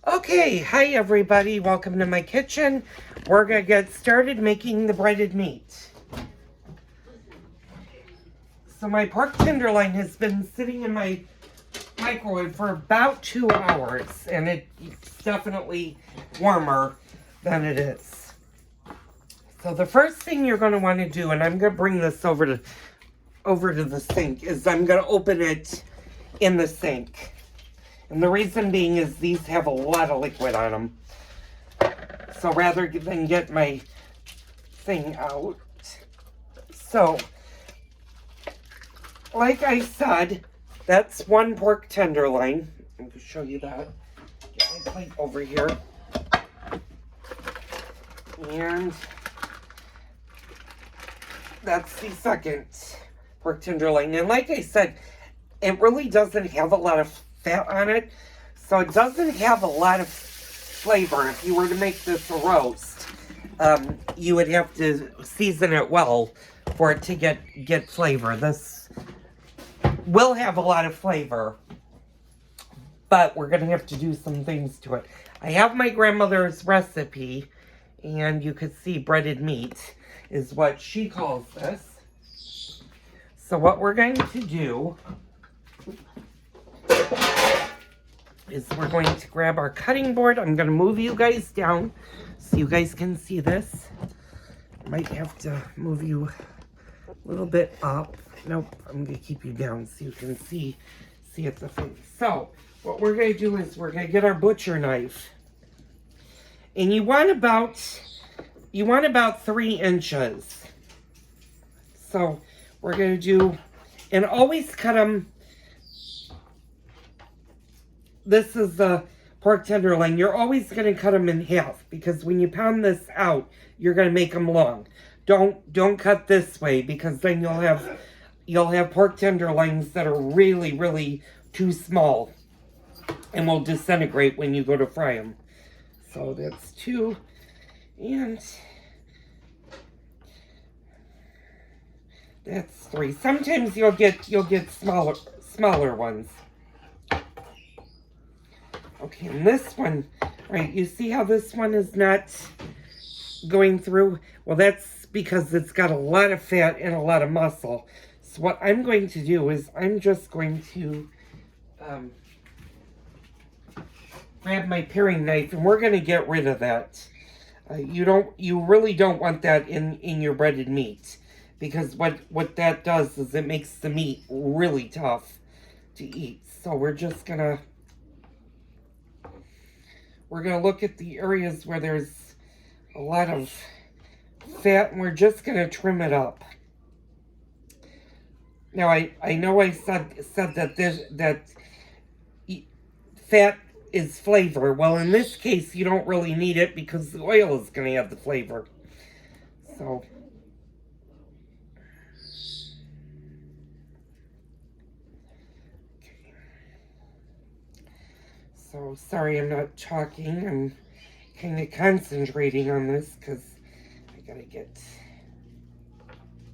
Okay, hi everybody, welcome to my kitchen. We're gonna get started making the breaded meat. So my pork tenderloin has been sitting in my microwave for about 2 hours, and it's definitely warmer than it is. So the first thing you're gonna wanna do, and I'm gonna bring this over to the sink, is I'm gonna open it in the sink. And the reason being is these have a lot of liquid on them. So rather than get my thing out. So, like I said, that's one pork tenderloin. I'm going to show you that. Get my plate over here. And that's the second pork tenderloin. And like I said, it really doesn't have a lot of fat on it. So it doesn't have a lot of flavor. If you were to make this a roast, you would have to season it well for it to get flavor. This will have a lot of flavor, but we're going to have to do some things to it. I have my grandmother's recipe, and you could see breaded meat is what she calls this. So what we're going to do is we're going to grab our cutting board. I'm going to move you guys down so you guys can see this. Might have to move you a little bit up. Nope, I'm going to keep you down so you can see at the face. So what we're going to do is we're going to get our butcher knife. And you want about 3 inches. So we're going to do, and always cut them. This is the pork tenderloin. You're always going to cut them in half, because when you pound this out, you're going to make them long. Don't cut this way, because then you'll have pork tenderloins that are really, really too small and will disintegrate when you go to fry them. So that's 2, and that's 3. Sometimes you'll get smaller ones. Okay, and this one, right, you see how this one is not going through? Well, that's because it's got a lot of fat and a lot of muscle. So what I'm going to do is I'm just going to grab my paring knife, and we're going to get rid of that. You really don't want that in your breaded meat, because what that does is it makes the meat really tough to eat. So we're gonna look at the areas where there's a lot of fat, and we're just gonna trim it up. Now I know I said that fat is flavor. Well, in this case, you don't really need it, because the oil is gonna have the flavor. So So, sorry I'm not talking. I'm kind of concentrating on this because I gotta get...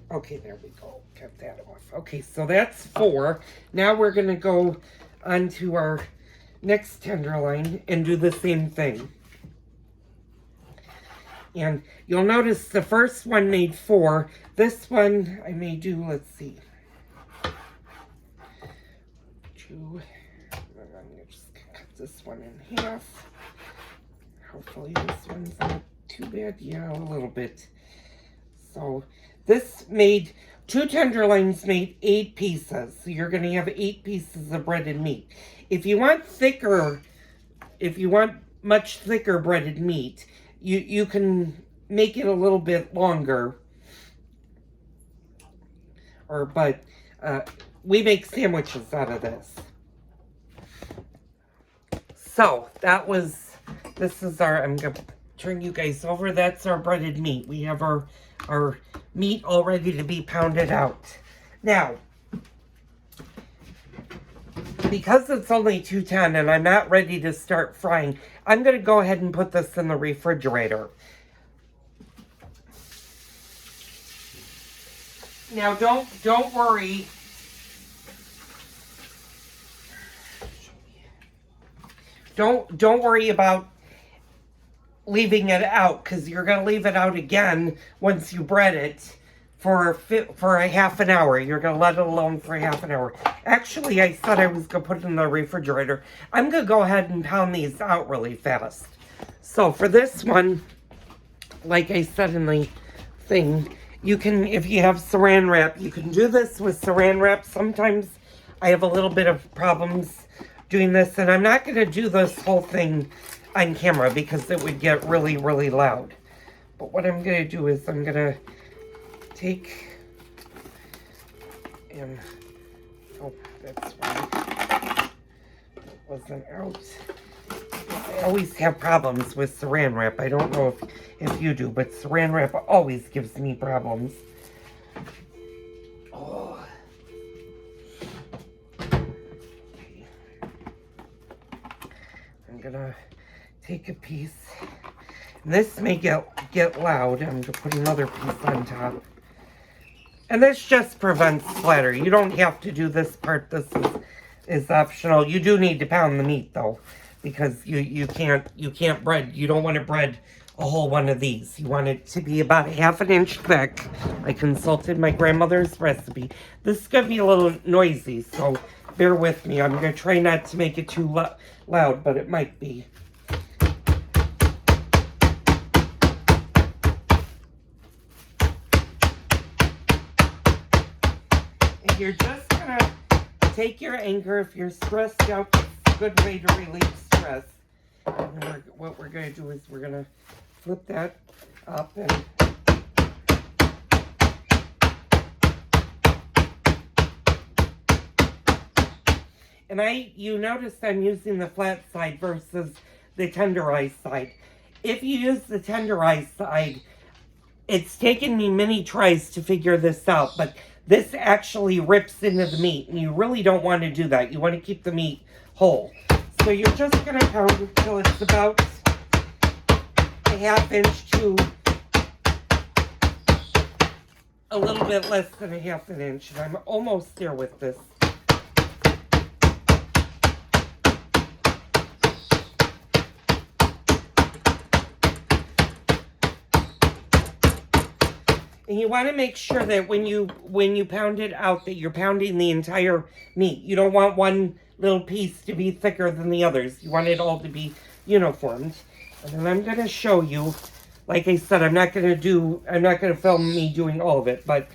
Okay, there we go. Cut that off. Okay, so that's 4. Now we're gonna go onto our next tenderloin and do the same thing. And you'll notice the first one made 4. This one I may do, let's see, 2... I'm just gonna cut this one in half. Hopefully this one's not too bad. Yeah, a little bit. So this made 2 tenderloins made 8 pieces. So you're gonna have 8 pieces of breaded meat. If you want much thicker breaded meat, you can make it a little bit longer. But we make sandwiches out of this. So this is our, I'm going to turn you guys over. That's our breaded meat. We have our meat all ready to be pounded out. Now, because it's only 210 and I'm not ready to start frying, I'm going to go ahead and put this in the refrigerator. Now, don't worry. Don't worry about leaving it out, because you're going to leave it out again once you bread it for a half an hour. You're going to let it alone for a half an hour. Actually, I said I was going to put it in the refrigerator. I'm going to go ahead and pound these out really fast. So for this one, like I said in the thing, you can, if you have saran wrap, you can do this with saran wrap. Sometimes I have a little bit of problems doing this, and I'm not going to do this whole thing on camera because it would get really, really loud. But what I'm going to do is I'm going to take and, oh, that's right. That wasn't out. I always have problems with saran wrap. I don't know if you do, but saran wrap always gives me problems. Oh. Okay. I'm gonna take a piece. And this may get loud. I'm gonna put another piece on top. And this just prevents splatter. You don't have to do this part. This is optional. You do need to pound the meat though, because you can't bread. You don't want to bread a whole one of these. You want it to be about 1/2 inch thick. I consulted my grandmother's recipe. This is gonna be a little noisy, so bear with me. I'm gonna try not to make it too loud, but it might be. And you're just gonna take your anger. If you're stressed out, it's a good way to relieve stress. And what we're going to do is we're going to flip that up and you notice I'm using the flat side versus the tenderized side. If you use the tenderized side, it's taken me many tries to figure this out, but this actually rips into the meat, and you really don't want to do that. You want to keep the meat whole. So you're just going to pound until it's about 1/2 inch to a little bit less than 1/2 inch. And I'm almost there with this. And you want to make sure that when you pound it out, that you're pounding the entire meat. You don't want one little piece to be thicker than the others. You want it all to be uniformed. And then I'm going to show you, like I said, I'm not going to film me doing all of it, but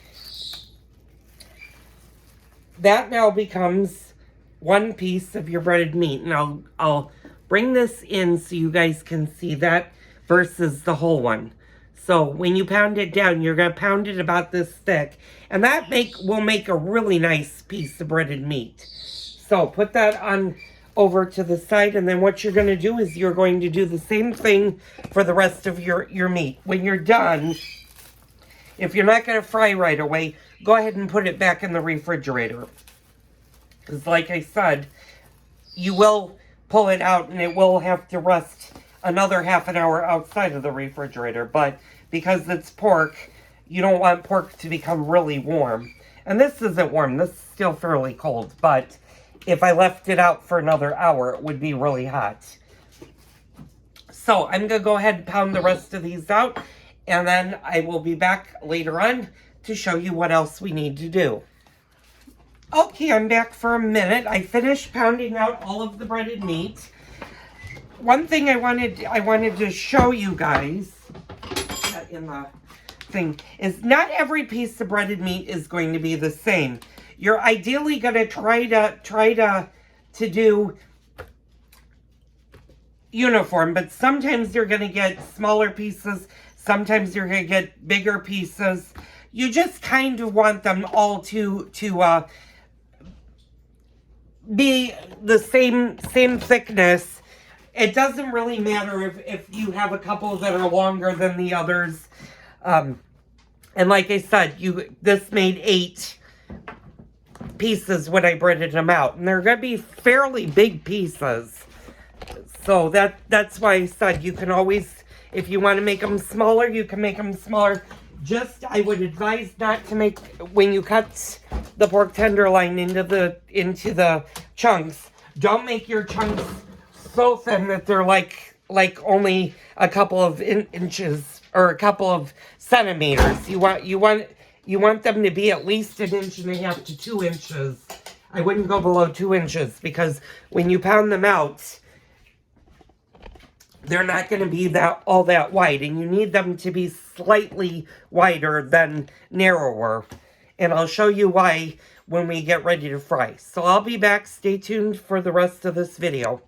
that now becomes one piece of your breaded meat. And I'll bring this in so you guys can see that versus the whole one. So when you pound it down, you're going to pound it about this thick. And that will make a really nice piece of breaded meat. So put that on over to the side. And then what you're going to do is you're going to do the same thing for the rest of your meat. When you're done, if you're not going to fry right away, go ahead and put it back in the refrigerator. Because like I said, you will pull it out and it will have to rest another 1/2 hour outside of the refrigerator. But because it's pork, you don't want pork to become really warm. And this isn't warm. This is still fairly cold. But if I left it out for another hour, it would be really hot. So I'm going to go ahead and pound the rest of these out. And then I will be back later on to show you what else we need to do. Okay, I'm back for a minute. I finished pounding out all of the breaded meat. One thing I wanted to show you guys in the thing is not every piece of breaded meat is going to be the same. You're ideally going to try to do uniform, but sometimes you're going to get smaller pieces, sometimes you're going to get bigger pieces. You just kind of want them all to be the same thickness. It doesn't really matter if you have a couple that are longer than the others. And like I said, this made 8 pieces when I breaded them out. And they're going to be fairly big pieces. So that's why I said you can always, if you want to make them smaller, you can make them smaller. Just, I would advise not to make, when you cut the pork tenderloin into the chunks, don't make your chunks so thin that they're like only a couple of inches or a couple of centimeters. You want them to be at least 1.5 inches to 2 inches. I wouldn't go below 2 inches because when you pound them out, they're not going to be all that wide, and you need them to be slightly wider than narrower. And I'll show you why when we get ready to fry. So I'll be back. Stay tuned for the rest of this video.